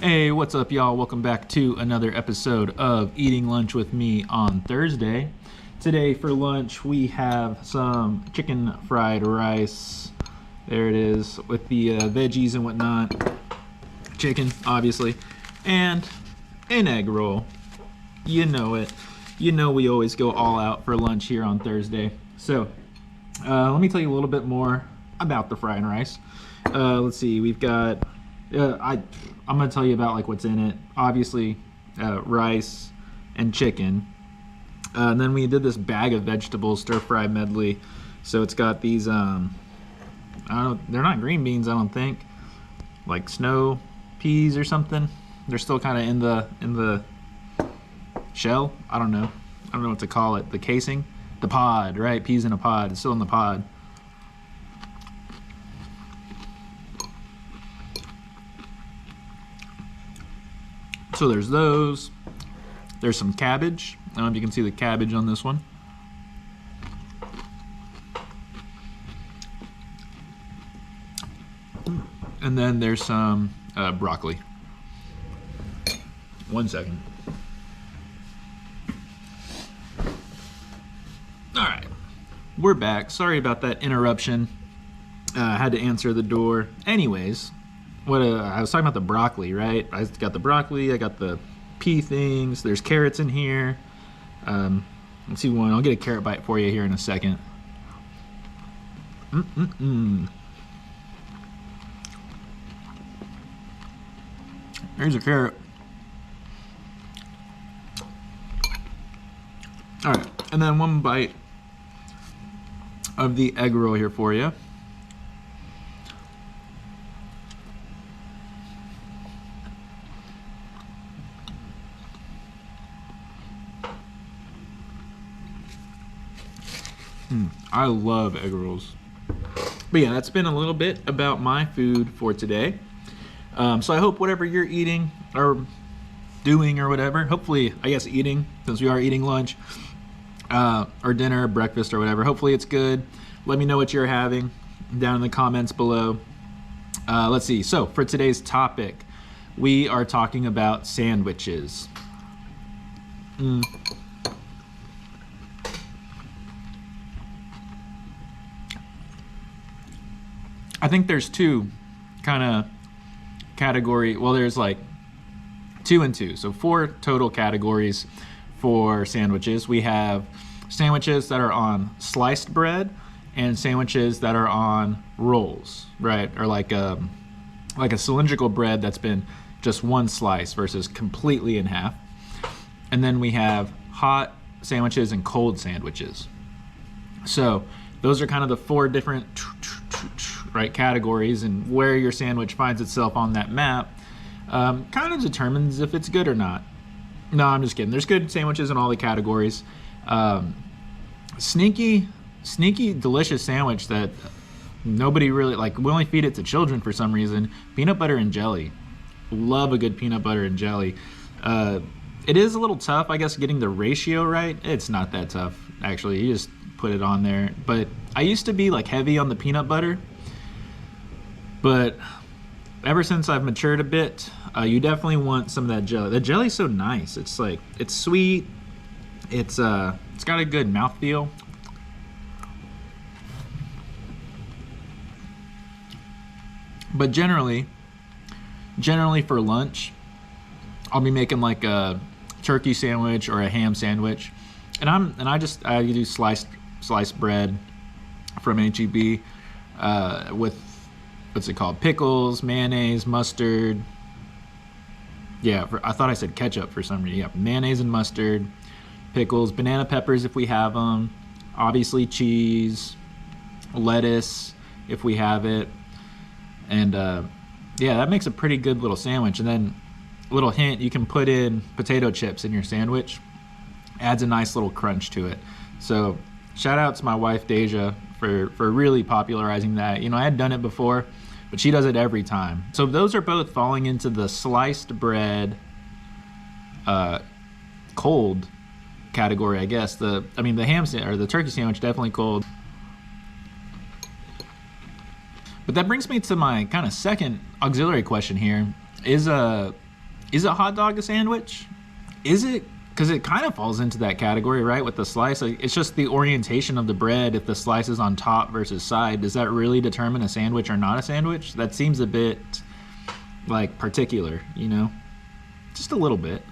Hey, what's up, y'all? Welcome back to another episode of Eating Lunch with me on Thursday. Today for lunch we have some chicken fried rice. There it is with the veggies and whatnot. Chicken, obviously, and an egg roll. You know it. You know we always go all out for lunch here on Thursday. So let me tell you a little bit more about the fried rice. Let's see. We've got. I'm gonna tell you about like what's in it. Obviously, rice and chicken. And then we did this bag of vegetables stir fry medley. So it's got these. I don't. They're not green beans. I don't think. Like snow peas or something. They're still kind of in the shell. I don't know. I don't know what to call it. The casing, the pod, right? Peas in a pod. It's still in the pod. So there's those. There's some cabbage. I don't know if you can see the cabbage on this one. And then there's some broccoli. 1 second. All right, we're back. Sorry about that interruption. I had to answer the door. Anyways. I was talking about the broccoli, right? I got the broccoli, I got the pea things, there's carrots in here. Let's see one. I'll get a carrot bite for you here in a second. There's a carrot. All right, and then one bite of the egg roll here for you. I love egg rolls. But yeah, that's been a little bit about my food for today. So I hope whatever you're eating or doing or whatever, hopefully, I guess eating, since we are eating lunch, or dinner, breakfast or whatever, hopefully it's good. Let me know what you're having down in the comments below. Let's see. So for today's topic, we are talking about sandwiches. I think there's two kind of category. Well, there's like 2 and 2. So 4 total categories for sandwiches. We have sandwiches that are on sliced bread and sandwiches that are on rolls, right? Or like a cylindrical bread that's been just one slice versus completely in half. And then we have hot sandwiches and cold sandwiches. So those are kind of the 4 different categories, and where your sandwich finds itself on that map kind of determines if it's good or not. No, I'm just kidding. There's good sandwiches in all the categories. Sneaky, delicious sandwich that nobody really like. We only feed it to children for some reason. Peanut butter and jelly. Love a good peanut butter and jelly. It is a little tough, I guess, getting the ratio right. It's not that tough, actually. You just put it on there. But I used to be like heavy on the peanut butter. But ever since I've matured a bit, you definitely want some of that jelly. The jelly's so nice. It's like, it's sweet. It's got a good mouthfeel. But generally for lunch, I'll be making like a turkey sandwich or a ham sandwich. And I do sliced bread from HEB with, what's it called? Pickles, mayonnaise, mustard. Yeah, I thought I said ketchup for some reason. Yeah, mayonnaise and mustard, pickles, banana peppers if we have them, obviously cheese, lettuce if we have it. And yeah, that makes a pretty good little sandwich. And then a little hint, you can put in potato chips in your sandwich. Adds a nice little crunch to it. So shout out to my wife Deja for really popularizing that. You know, I had done it before, but she does it every time. So those are both falling into the sliced bread cold category, I guess. The turkey sandwich definitely cold. But that brings me to my kind of second auxiliary question here. Is Is a hot dog a sandwich? Is it? Because it kind of falls into that category, right? With the slice, like, it's just the orientation of the bread. If the slice is on top versus side, does that really determine a sandwich or not a sandwich? That seems a bit like particular, you know? Just a little bit.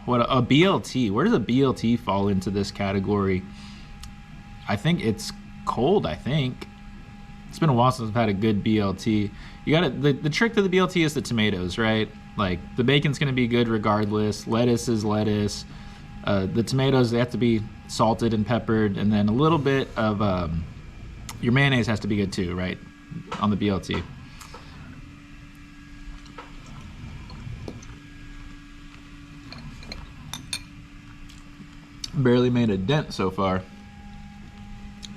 What a BLT? Where does a BLT fall into this category? I think it's cold. I think it's been a while since I've had a good BLT. You got the trick to the BLT is the tomatoes, right? Like the bacon's gonna be good regardless. Lettuce is lettuce. The tomatoes, they have to be salted and peppered, and then a little bit of your mayonnaise has to be good too, right? On the BLT. Barely made a dent so far.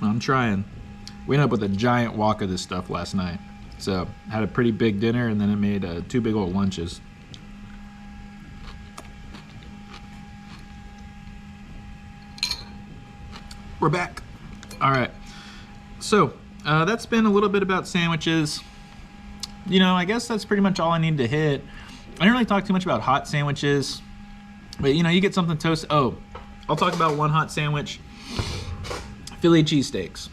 I'm trying. We ended up with a giant wok of this stuff last night. So had a pretty big dinner, and then it made 2 big old lunches. We're back. All right. So that's been a little bit about sandwiches. You know, I guess that's pretty much all I need to hit. I didn't really talk too much about hot sandwiches, but you know, you get something toasted. Oh, I'll talk about one hot sandwich. Philly cheesesteaks.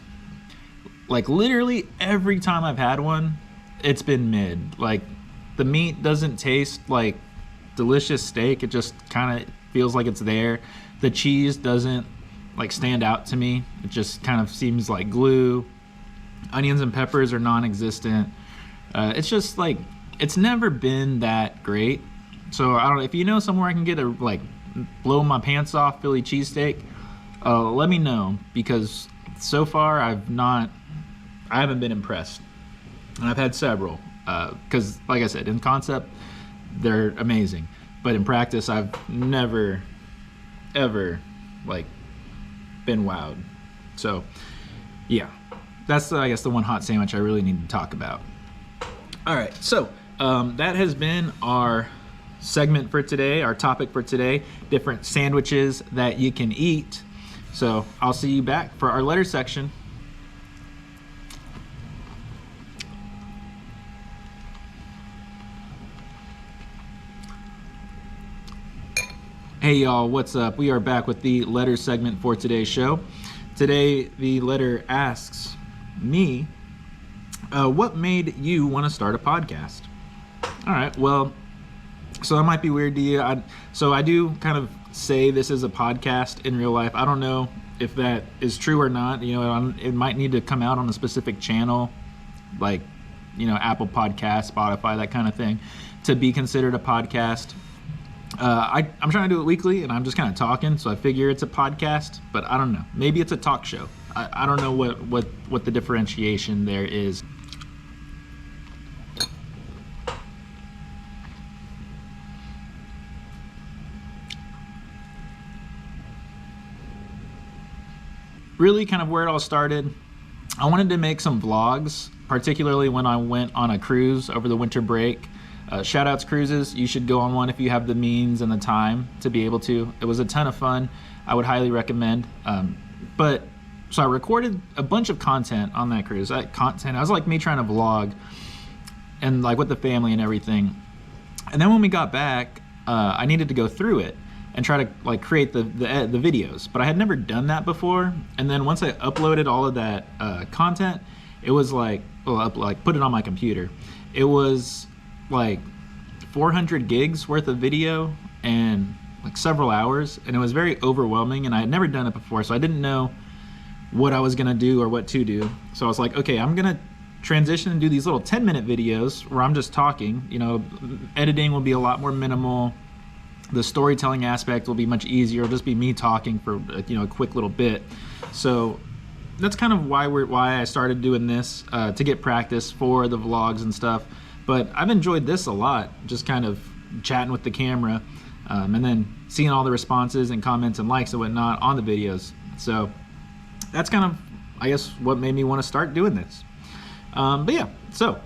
Like literally every time I've had one, it's been mid. Like the meat doesn't taste like delicious steak. It just kind of feels like it's there. The cheese doesn't like stand out to me. It just kind of seems like glue. Onions and peppers are non-existent. It's just like, it's never been that great. So I don't know if you know somewhere I can get a like blow my pants off Philly cheesesteak, let me know, because so far I haven't been impressed. And I've had several, because like I said, in concept they're amazing, but in practice I've never ever like been wowed. So yeah, that's I guess the one hot sandwich I really need to talk about. All right, so that has been our segment for today, our topic for today, different sandwiches that you can eat. So I'll see you back for our letter section. Hey y'all, what's up? We are back with the letter segment for today's show. Today the letter asks me, what made you want to start a podcast? All right, well, so that might be weird to you. So I do kind of say this is a podcast in real life. I don't know if that is true or not. You know, it might need to come out on a specific channel, like, you know, Apple Podcasts, Spotify, that kind of thing, to be considered a podcast. I'm trying to do it weekly, and I'm just kind of talking, so I figure it's a podcast, but I don't know. Maybe it's a talk show. I don't know what the differentiation there is. Really kind of where it all started, I wanted to make some vlogs, particularly when I went on a cruise over the winter break. Shout outs cruises, you should go on one if you have the means and the time to be able to. It was a ton of fun. I would highly recommend. So I recorded a bunch of content on that cruise. I was like me trying to vlog and like with the family and everything. And then when we got back, I needed to go through it and try to like create the videos, but I had never done that before. And then once I uploaded all of that content, it was like, put it on my computer, it was like 400 gigs worth of video and like several hours, and it was very overwhelming, and I had never done it before, so I didn't know what I was gonna do or what to do. So I was like, okay, I'm gonna transition and do these little 10-minute videos where I'm just talking. You know, editing will be a lot more minimal. The storytelling aspect will be much easier. It'll just be me talking for a quick little bit. So that's kind of why I started doing this, to get practice for the vlogs and stuff. But I've enjoyed this a lot, just kind of chatting with the camera, and then seeing all the responses and comments and likes and whatnot on the videos. So that's kind of, I guess, what made me want to start doing this. But yeah, so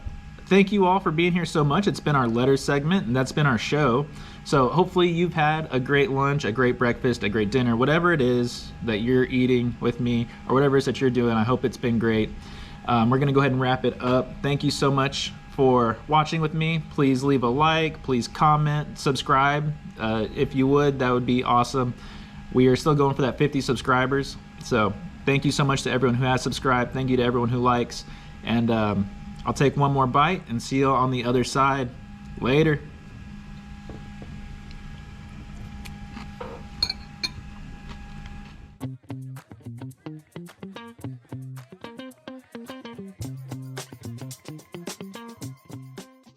thank you all for being here so much. It's been our letter segment, and that's been our show. So hopefully you've had a great lunch, a great breakfast, a great dinner, whatever it is that you're eating with me, or whatever it is that you're doing. I hope it's been great. We're gonna go ahead and wrap it up. Thank you so much for watching with me. Please leave a like, please comment, subscribe. If you would, that would be awesome. We are still going for that 50 subscribers. So thank you so much to everyone who has subscribed. Thank you to everyone who likes. And I'll take one more bite and see you on the other side. Later.